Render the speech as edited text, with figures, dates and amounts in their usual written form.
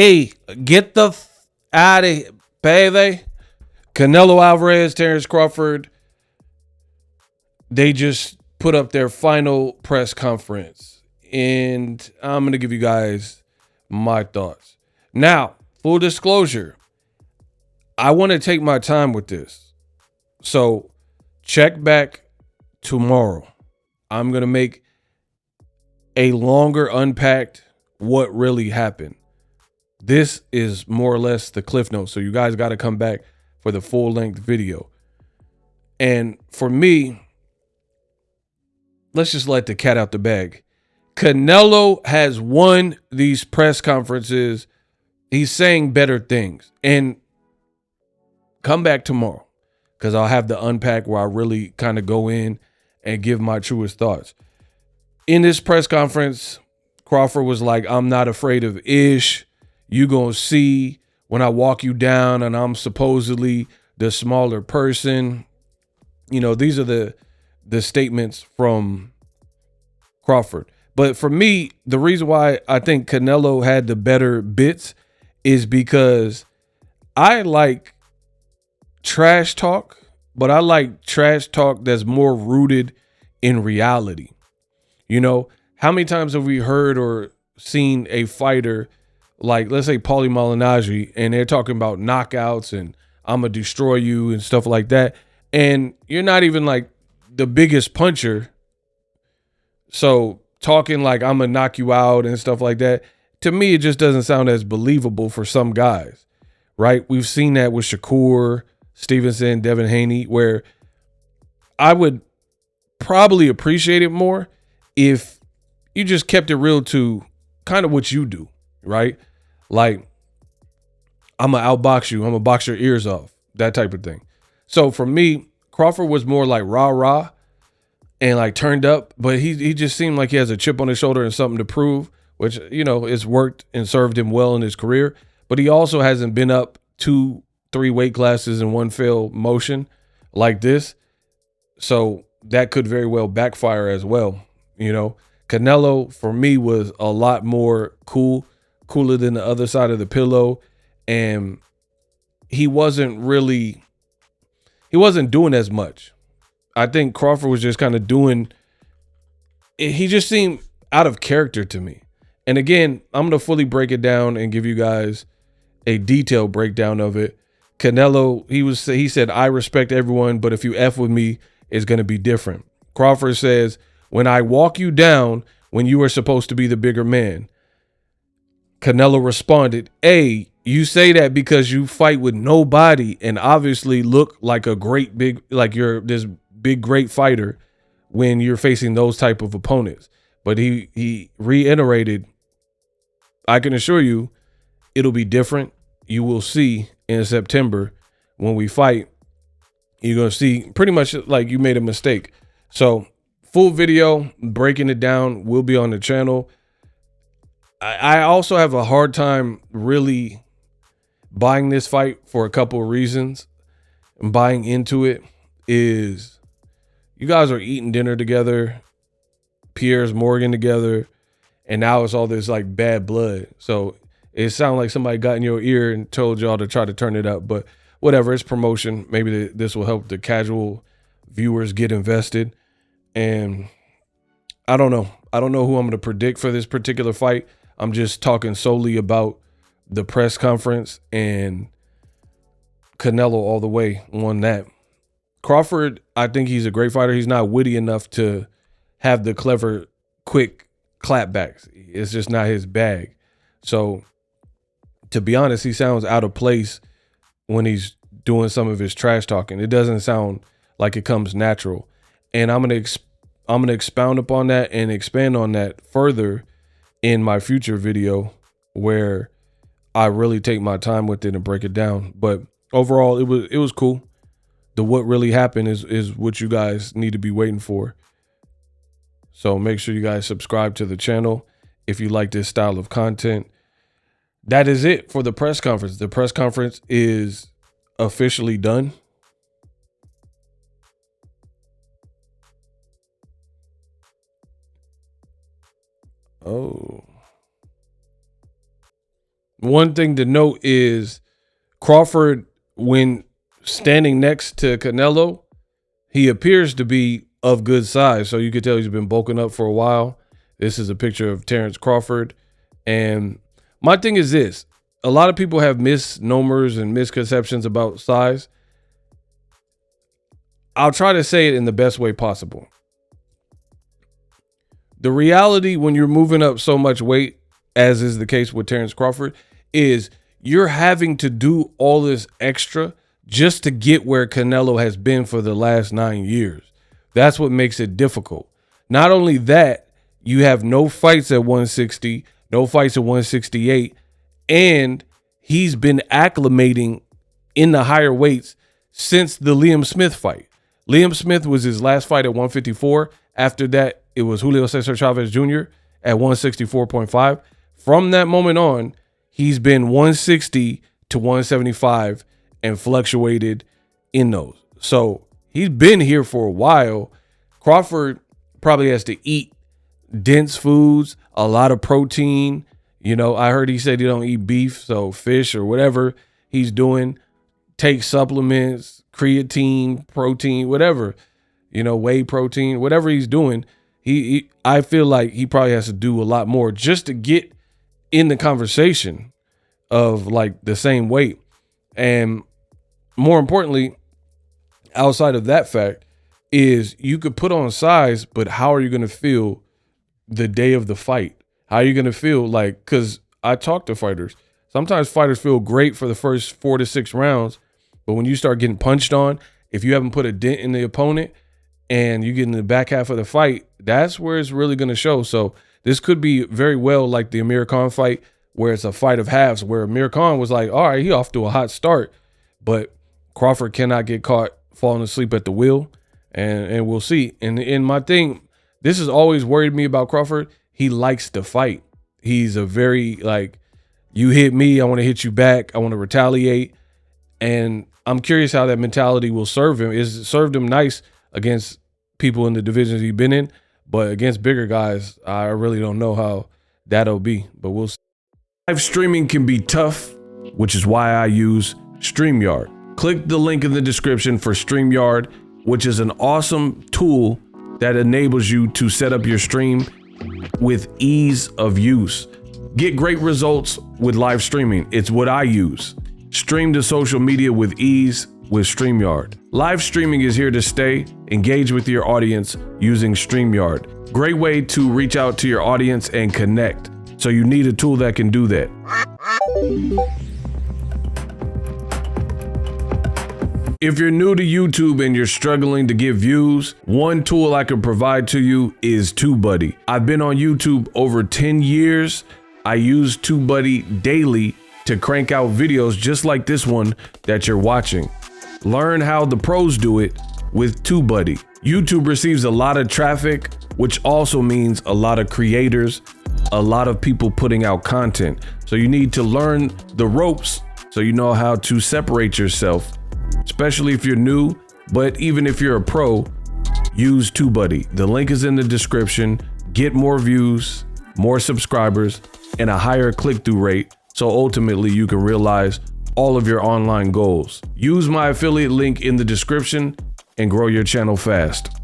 Hey, get the out of here, baby. Canelo Alvarez, Terence Crawford, they just put up their final press conference. And I'm going to give you guys my thoughts. Now, full disclosure, I want to take my time with this. So check back tomorrow. I'm going to make a longer unpacked what really happened. This is more or less the cliff notes. So you guys got to come back for the full length video. And for me, let's just let the cat out the bag. Canelo has won these press conferences. He's saying better things. And come back tomorrow because I'll have the unpack where I really kind of go in and give my truest thoughts. In this press conference, Crawford was like, I'm not afraid of Ish. You gonna see when I walk you down and I'm supposedly the smaller person. You know, these are the statements from Crawford. But for me, the reason why I think Canelo had the better bits is because I like trash talk, but I like trash talk that's more rooted in reality. You know, how many times have we heard or seen a fighter like, let's say, Paulie Malignaggi, and they're talking about knockouts and I'm going to destroy you and stuff like that. And you're not even like the biggest puncher. So talking like I'm going to knock you out and stuff like that, to me, it just doesn't sound as believable for some guys, right? We've seen that with Shakur Stevenson, Devin Haney, where I would probably appreciate it more if you just kept it real to kind of what you do, right? Like, I'm going to outbox you. I'm going to box your ears off, that type of thing. So for me, Crawford was more like rah-rah and like turned up, but he just seemed like he has a chip on his shoulder and something to prove, which, you know, has worked and served him well in his career. But he also hasn't been up 2-3 weight classes in one fell motion like this. So that could very well backfire as well. You know, Canelo for me was a lot more cooler than the other side of the pillow. And he wasn't doing as much. I think Crawford was just kind of doing, he just seemed out of character to me. And again, I'm going to fully break it down and give you guys a detailed breakdown of it. Canelo, he said, I respect everyone, but if you F with me, it's going to be different. Crawford says, when I walk you down, when you are supposed to be the bigger man. Canelo responded, hey, you say that because you fight with nobody and obviously look like a great big, like you're this big, great fighter when you're facing those type of opponents. But he reiterated, I can assure you it'll be different. You will see in September when we fight, you're going to see pretty much like you made a mistake. So full video breaking it down will be on the channel. I also have a hard time really buying this fight for a couple of reasons. And buying into it is you guys are eating dinner together, Piers Morgan together, and now it's all this like bad blood. So it sounds like somebody got in your ear and told y'all to try to turn it up, but whatever, it's promotion. Maybe this will help the casual viewers get invested. And I don't know. I don't know who I'm going to predict for this particular fight. I'm just talking solely about the press conference, and Canelo all the way won that. Crawford, I think he's a great fighter. He's not witty enough to have the clever, quick clapbacks. It's just not his bag. So to be honest, he sounds out of place when he's doing some of his trash talking. It doesn't sound like it comes natural. And I'm going to expound upon that and expand on that further in my future video where I really take my time with it and break it down. But overall, it was cool. The what really happened is what you guys need to be waiting for. So make sure you guys subscribe to the channel if you like this style of content. That is it for the press conference. The press conference is officially done. Oh. One thing to note is Crawford, when standing next to Canelo, he appears to be of good size. So you could tell he's been bulking up for a while. This is a picture of Terence Crawford. And my thing is this. A lot of people have misnomers and misconceptions about size. I'll try to say it in the best way possible. The reality when you're moving up so much weight, as is the case with Terence Crawford, is you're having to do all this extra just to get where Canelo has been for the last 9 years. That's what makes it difficult. Not only that, you have no fights at 160, no fights at 168, and he's been acclimating in the higher weights since the Liam Smith fight. Liam Smith was his last fight at 154. After that, it was Julio Cesar Chavez Jr. at 164.5. From that moment on, he's been 160 to 175 and fluctuated in those. So he's been here for a while. Crawford probably has to eat dense foods, a lot of protein. You know, I heard he said he don't eat beef, so fish or whatever he's doing. Take supplements, creatine, protein, whatever, you know, whey protein, whatever he's doing. I feel like he probably has to do a lot more just to get in the conversation of like the same weight. And more importantly, outside of that fact, is you could put on size, but how are you going to feel the day of the fight? How are you going to feel like, because I talk to fighters. Sometimes fighters feel great for the first 4 to 6 rounds, but when you start getting punched on, if you haven't put a dent in the opponent and you get in the back half of the fight, that's where it's really going to show. So this could be very well like the Amir Khan fight, where it's a fight of halves, where Amir Khan was like, all right, he off to a hot start, but Crawford cannot get caught falling asleep at the wheel, and we'll see. And my thing, this has always worried me about Crawford. He likes to fight. He's a very, like, you hit me, I want to hit you back, I want to retaliate. And I'm curious how that mentality will serve him. It served him nice against people in the divisions he's been in, but against bigger guys, I really don't know how that'll be, but we'll see. Live streaming can be tough, which is why I use StreamYard. Click the link in the description for StreamYard, which is an awesome tool that enables you to set up your stream with ease of use. Get great results with live streaming. It's what I use. Stream to social media with ease with StreamYard. Live streaming is here to stay. Engage with your audience using StreamYard. Great way to reach out to your audience and connect. So you need a tool that can do that. If you're new to YouTube and you're struggling to get views, one tool I can provide to you is TubeBuddy. I've been on YouTube over 10 years. I use TubeBuddy daily to crank out videos just like this one that you're watching. Learn how the pros do it with TubeBuddy. YouTube receives a lot of traffic, which also means a lot of creators, a lot of people putting out content. So you need to learn the ropes so you know how to separate yourself, especially if you're new, but even if you're a pro, use TubeBuddy. The link is in the description. Get more views, more subscribers, and a higher click-through rate, so ultimately you can realize all of your online goals. Use my affiliate link in the description and grow your channel fast.